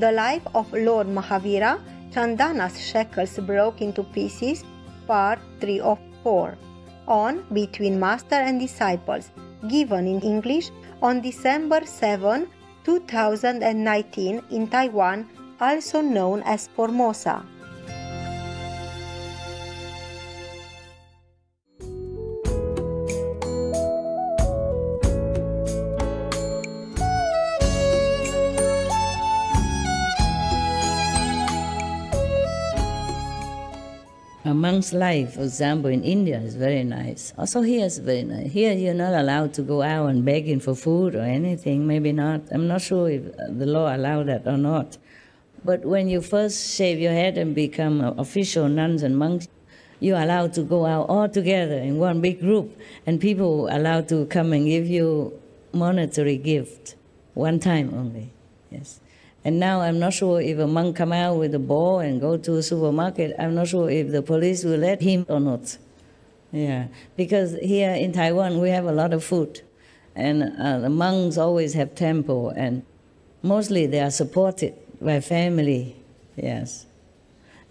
The Life of Lord Mahavira, Chandana's Shackles Broke into Pieces, Part 3 of 4, on Between Master and Disciples, given in English on December 7, 2019 in Taiwan, also known as Formosa. A monk's life, for example, in India is very nice. Also here is very nice. Here you're not allowed to go out and begging for food or anything, maybe not. I'm not sure if the law allows that or not. But when you first shave your head and become official nuns and monks, you're allowed to go out all together in one big group, and people are allowed to come and give you monetary gift, one time only, yes. And now I'm not sure if a monk come out with a ball and go to a supermarket, I'm not sure if the police will let him or not. Yeah, because here in Taiwan we have a lot of food, and the monks always have temple, and mostly they are supported by family, yes.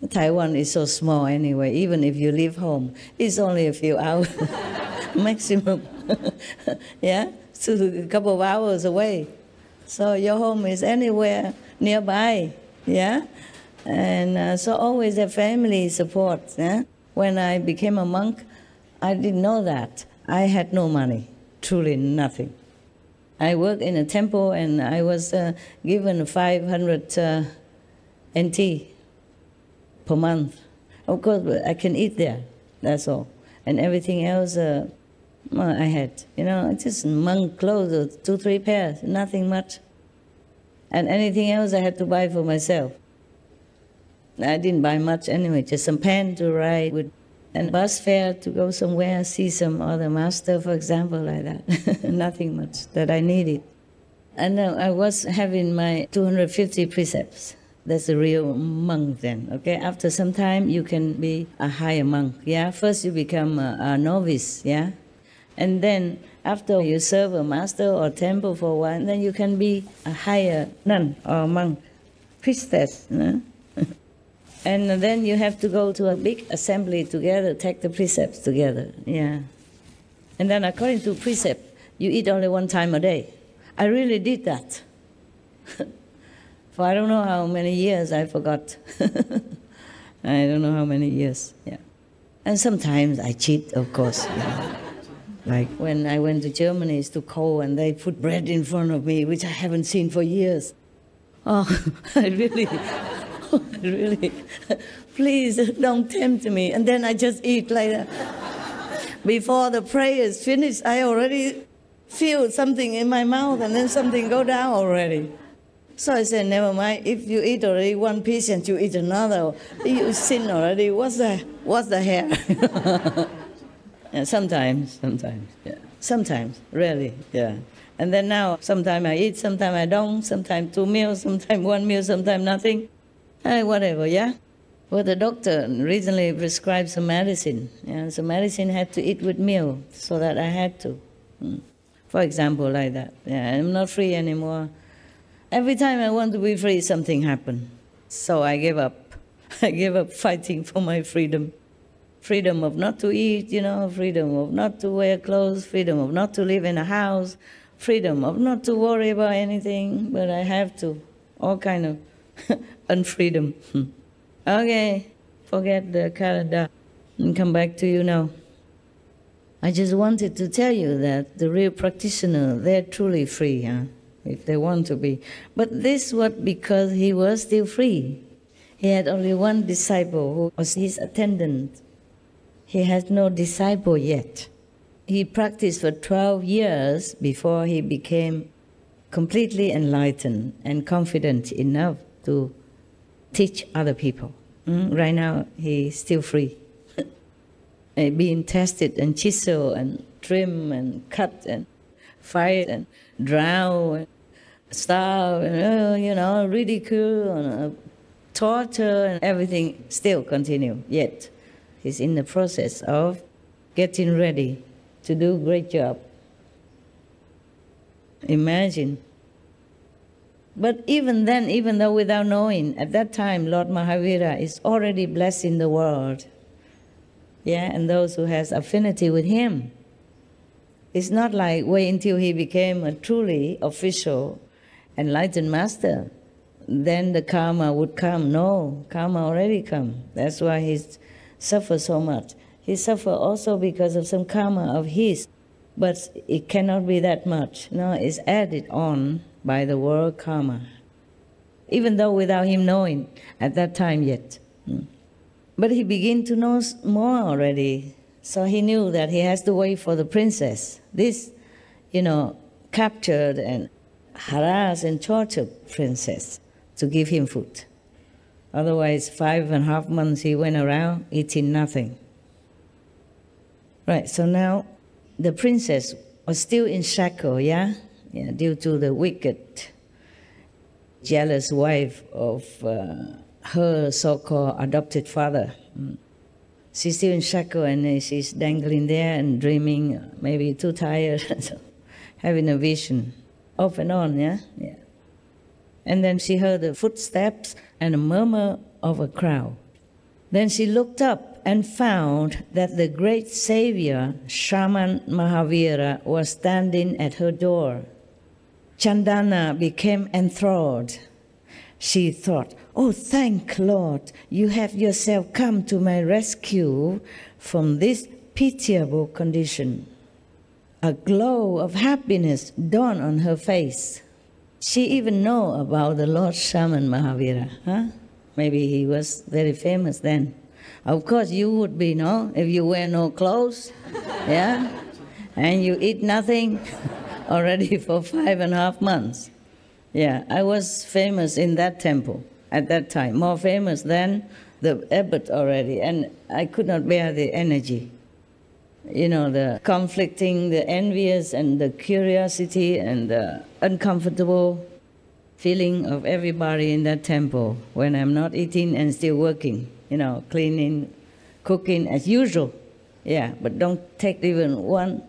Taiwan is so small anyway, even if you leave home, it's only a few hours maximum, yeah, so a couple of hours away. So your home is anywhere nearby, yeah? And so always have family support, yeah? When I became a monk, I didn't know that. I had no money, truly nothing. I worked in a temple and I was given 500 NT per month. Of course, I can eat there, that's all. And everything else, well, I had, you know, just monk clothes, 2-3 pairs, nothing much. And anything else I had to buy for myself. I didn't buy much anyway, just some pen to write with, and bus fare to go somewhere, see some other master, for example, like that. Nothing much that I needed. And I was having my 250 precepts. That's a real monk then, okay? After some time, you can be a higher monk, yeah? First you become a novice, yeah? And then after you serve a master or temple for a while, then you can be a higher nun or monk, priestess. No? And then you have to go to a big assembly together, take the precepts together, yeah. And then according to precept, you eat only one time a day. I really did that. For I don't know how many years, I forgot. I don't know how many years, yeah. And sometimes I cheat, of course. Yeah. Like when I went to Germany, it's too cold, and they put bread in front of me, which I haven't seen for years. Oh, I really, please don't tempt me. And then I just eat like that. Before the prayer is finished, I already feel something in my mouth, and then something go down already. So I said, never mind, if you eat already one piece and you eat another, you sin already, what's the hair? Yeah, sometimes, yeah. Sometimes, really, yeah. And then now, sometimes I eat, sometimes I don't, sometimes 2 meals, sometimes 1 meal, sometimes nothing. Whatever, yeah? Well, the doctor recently prescribed some medicine. Yeah, so medicine had to eat with meal, so that I had to. For example, like that. Yeah, I'm not free anymore. Every time I want to be free, something happens. So I gave up. I gave up fighting for my freedom. Freedom of not to eat, you know, freedom of not to wear clothes, freedom of not to live in a house, freedom of not to worry about anything, but I have to. All kind of unfreedom. Okay, forget the calendar and come back to you now. I just wanted to tell you that the real practitioner, they're truly free, huh? If they want to be. But this was because he was still free. He had only one disciple who was his attendant. He had no disciple yet. He practiced for 12 years before he became completely enlightened and confident enough to teach other people. Right now, he's still free. Being tested and chiseled and trim and cut and fight and drown and starve and, you know, ridicule and torture and everything still continue, yet he's in the process of getting ready to do a great job. Imagine But even then, even though without knowing, at that time, Lord Mahavira is already blessing the world. Yeah, and those who has affinity with him. It's not like wait until he became a truly official enlightened master, then the karma would come. No, karma already come. That's why he suffers so much. He suffers also because of some karma of his, but it cannot be that much. No, it's added on by the world karma, even though without him knowing at that time yet. But he began to know more already, so he knew that he has to wait for the princess. This, captured and harassed and tortured princess to give him food. Otherwise, 5.5 months he went around eating nothing. Right, so now the princess was still in shackle, yeah, due to the wicked, jealous wife of her so-called adopted father. She's still in shackle and she's dangling there and dreaming, maybe too tired, having a vision, off and on, yeah? And then she heard the footsteps and a murmur of a crowd. Then she looked up and found that the great savior, Shaman Mahavira, was standing at her door. Chandana became enthralled. She thought, oh, thank Lord, you have yourself come to my rescue from this pitiable condition. A glow of happiness dawned on her face. She even knew about the Lord Shaman Mahavira. Huh? Maybe he was very famous then. Of course you would be, no? If you wear no clothes, yeah? And you eat nothing already for 5.5 months. Yeah, I was famous in that temple at that time, more famous than the abbot already, and I could not bear the energy. The conflicting, the envious, and the curiosity, and the uncomfortable feeling of everybody in that temple when I'm not eating and still working, cleaning, cooking as usual. Yeah, but don't take even one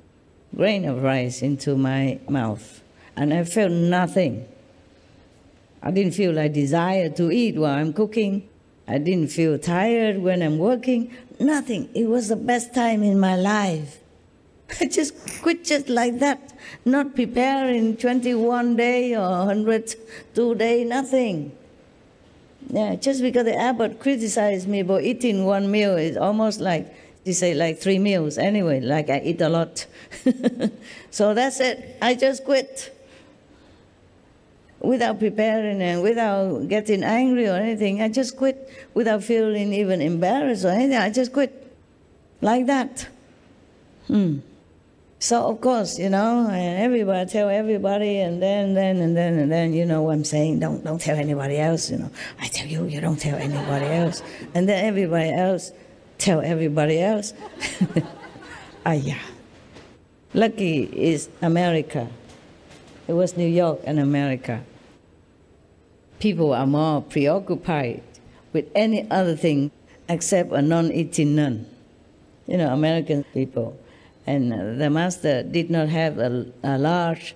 grain of rice into my mouth. And I felt nothing. I didn't feel like desire to eat while I'm cooking. I didn't feel tired when I'm working. Nothing. It was the best time in my life. I just quit just like that. Not preparing 21 day or 102 day, nothing. Yeah, just because the abbot criticized me about eating one meal, it's almost like, they say like 3 meals anyway, like I eat a lot. So that's it. I just quit. Without preparing and without getting angry or anything, I just quit without feeling even embarrassed or anything. I just quit like that. So of course, everybody tell everybody, and then, you know what I'm saying. Don't tell anybody else. I tell you, you don't tell anybody else, and then everybody else tell everybody else. Yeah. Lucky is America. It was New York and America. People are more preoccupied with any other thing except a non-eating nun. American people. And the master did not have a large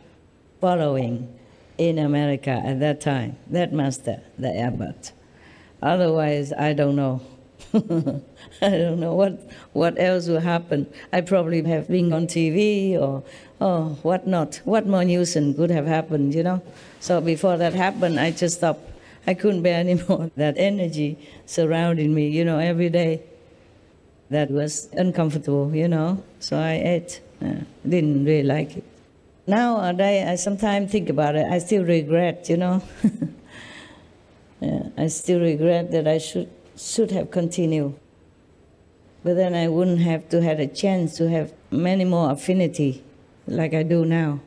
following in America at that time, that master, the abbot. Otherwise, I don't know. I don't know what else will happen. I probably have been on TV or what not. What more nuisance could have happened, So before that happened, I just stopped. I couldn't bear anymore that energy surrounding me, every day. That was uncomfortable, So I ate. Didn't really like it. Nowadays, I sometimes think about it. I still regret, Yeah, I still regret that I should have continued. But then I wouldn't have to have a chance to have many more affinity like I do now,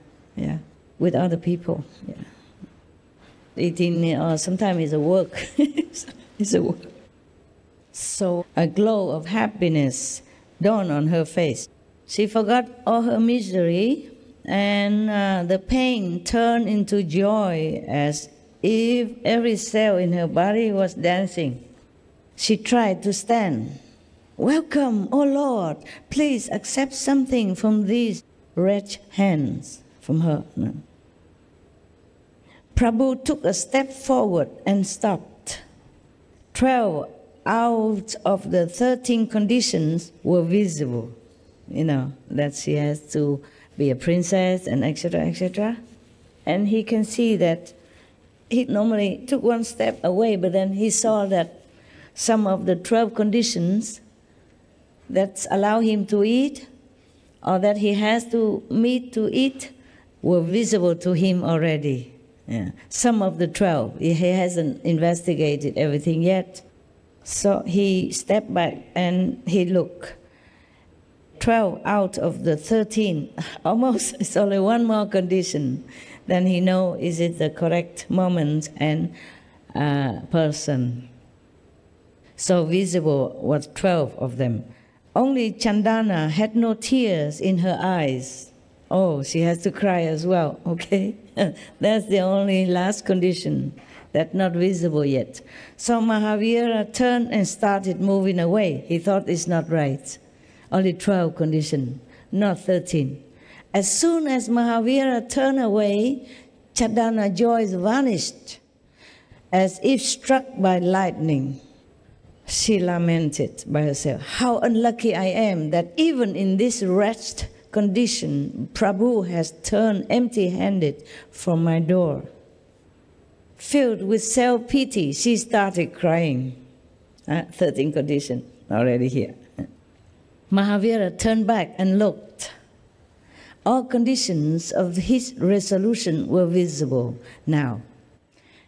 with other people. Yeah. Eating sometimes is a work. It's a work. So a glow of happiness dawned on her face. She forgot all her misery, and the pain turned into joy as if every cell in her body was dancing. She tried to stand. Welcome, O Lord, please accept something from these wretched hands, from her. No. Prabhu took a step forward and stopped. 12 out of the 13 conditions were visible. You know, that she has to be a princess and etc., etc. And he can see that he normally took one step away, but then he saw that some of the 12 conditions that allow him to eat or that he has to meet to eat were visible to him already. Yeah. Some of the 12, he hasn't investigated everything yet. So he stepped back and he looked. 12 out of the 13, almost, it's only one more condition. Then he knows is it the correct moment and person. So visible was 12 of them. Only Chandana had no tears in her eyes. Oh, she has to cry as well, okay? That's the only last condition that's not visible yet. So Mahavira turned and started moving away. He thought it's not right. Only 12 conditions, not 13. As soon as Mahavira turned away, Chandana joy vanished, as if struck by lightning. She lamented by herself, how unlucky I am that even in this wretched condition, Prabhu has turned empty-handed from my door. Filled with self-pity, she started crying. 13 condition already here. Mahavira turned back and looked. All conditions of his resolution were visible now.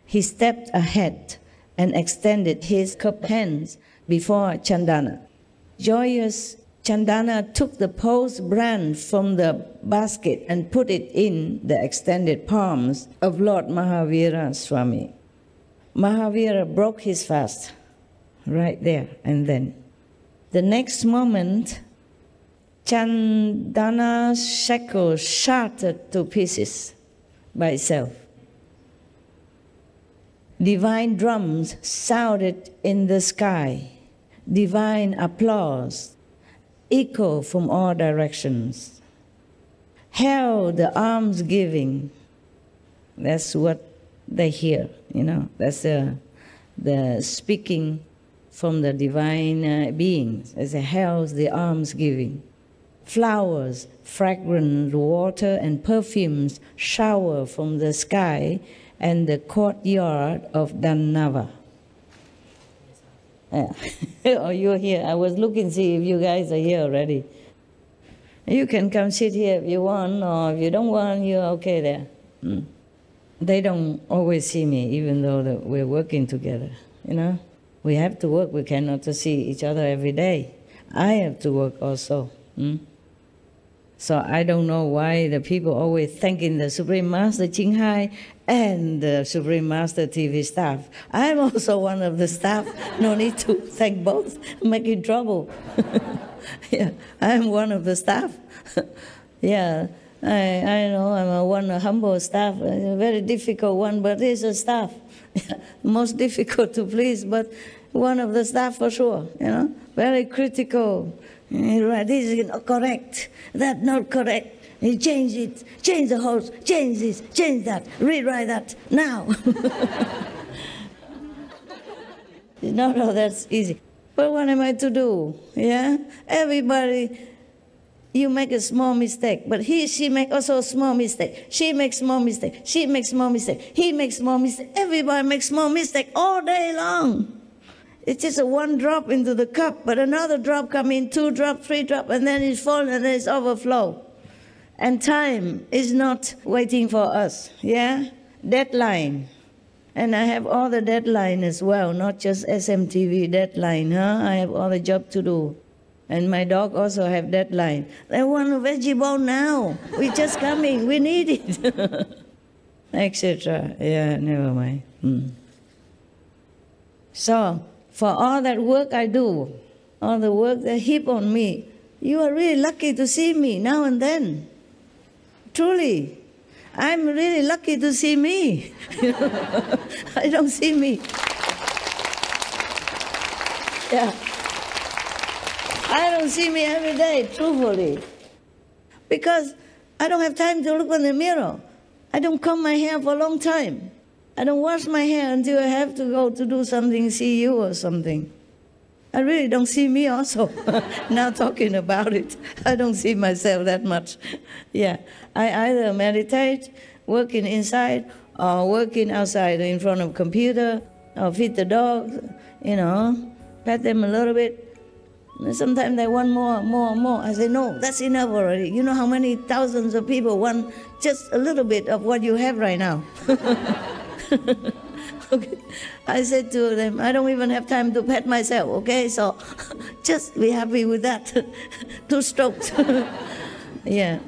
He stepped ahead and extended his cupped hands before Chandana. Joyous, Chandana took the post brand from the basket and put it in the extended palms of Lord Mahavira Swami. Mahavira broke his fast right there and then. The next moment, Chandana's shackle shattered to pieces by itself. Divine drums sounded in the sky. Divine applause echoed from all directions. Hell, the alms giving. That's what they hear, you know. That's the speaking from the divine beings. As a hell's the alms giving. Flowers, fragrant water, and perfumes shower from the sky and the courtyard of Dannava. Oh, you're here. I was looking to see if you guys are here already. You can come sit here if you want, or if you don't want, you're okay there. They don't always see me, even though we're working together, you know. We have to work. We cannot see each other every day. I have to work also. So I don't know why the people always thanking the Supreme Master Ching Hai and the Supreme Master TV staff. I'm also one of the staff. No need to thank both. Making trouble. Yeah, I'm one of the staff. Yeah, I know I'm a humble staff, a very difficult one, but it's a staff. Most difficult to please, but one of the staff for sure, you know, very critical. Right, this is not correct, that not correct. You change it, change the host, change this, change that, rewrite that, now. It's not all that's easy. But what am I to do? Yeah? Everybody, you make a small mistake, but she make also a small mistake. She makes small mistake, she makes small mistake, he makes small mistake. Everybody makes small mistake all day long. It's just a one drop into the cup, but another drop come in, 2 drops, 3 drops, and then it's full and then it's overflow. And time is not waiting for us, yeah? Deadline. And I have all the deadline as well, not just SMTV deadline, huh? I have all the job to do. And my dog also have deadline. They want a veggie bowl now. We're just coming, we need it. Etc. Yeah, never mind. So, for all that work I do, all the work they heap on me, you are really lucky to see me now and then. Truly. I'm really lucky to see me. I don't see me. Yeah. I don't see me every day, truthfully. Because I don't have time to look in the mirror. I don't comb my hair for a long time. I don't wash my hair until I have to go to do something, see you or something. I really don't see me also. Now talking about it, I don't see myself that much. Yeah, I either meditate, working inside, or working outside in front of a computer, or feed the dogs, pet them a little bit. And sometimes they want more. I say, no, that's enough already. You know how many thousands of people want just a little bit of what you have right now. Okay. I said to them, I don't even have time to pet myself, okay? So just be happy with that. 2 strokes. Yeah.